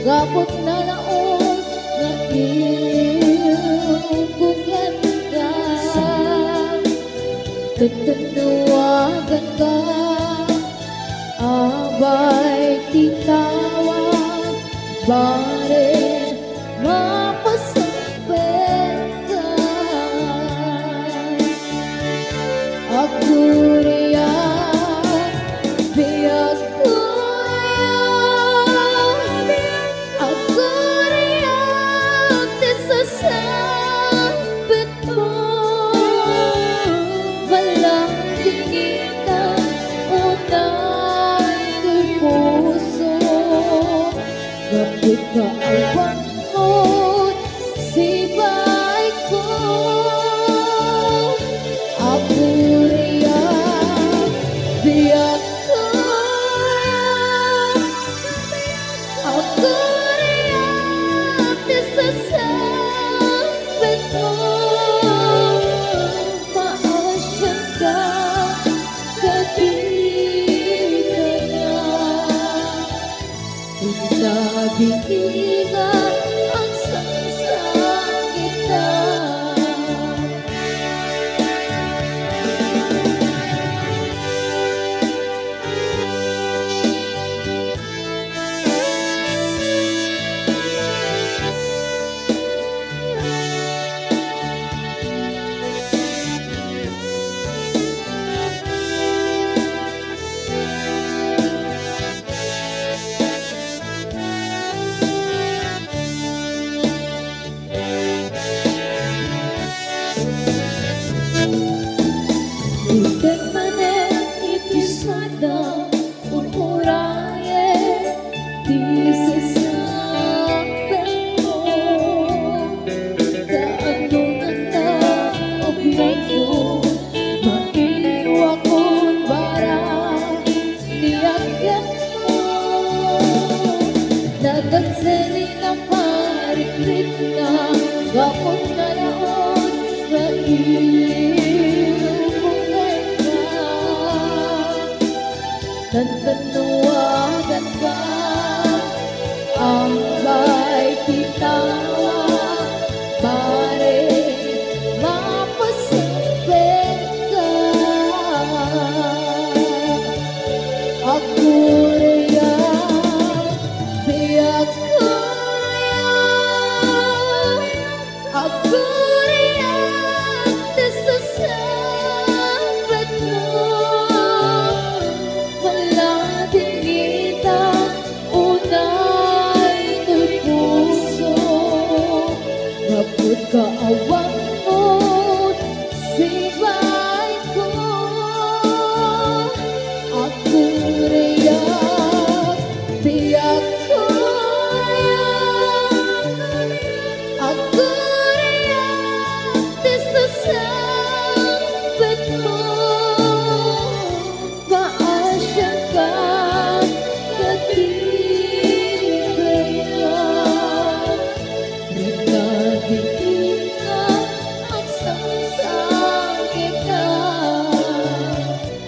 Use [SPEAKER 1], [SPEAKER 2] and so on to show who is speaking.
[SPEAKER 1] Gapot na laos na iyong kuganda, tatawagan ka, abay titawag, bare mapasapit ka. Ako riyan, biyag ko kapit ka awang mo't sibay ko. Ako riyan, biyak ko riyan. Ako riyan, isasabit mo. Maasyan ka, katiga na. Binigan ang sasakitan. Ikat manen ipisada ururaye di sasaktan mo. Kaanungan na obiyan ko, maiwa ko'n bara niyagat mo. Nagagsali na parikrit na, gapot na laon sa iyo. Tatawagan ka, abay titawag, bare mapasapit ka. Ako riyan, biyak ko riyan. Ako riyan, nasasabit mo. Kapit ka awang mo't sibay ko. Ako riyan, biyak ko riyan. Ako riyan, nasasabit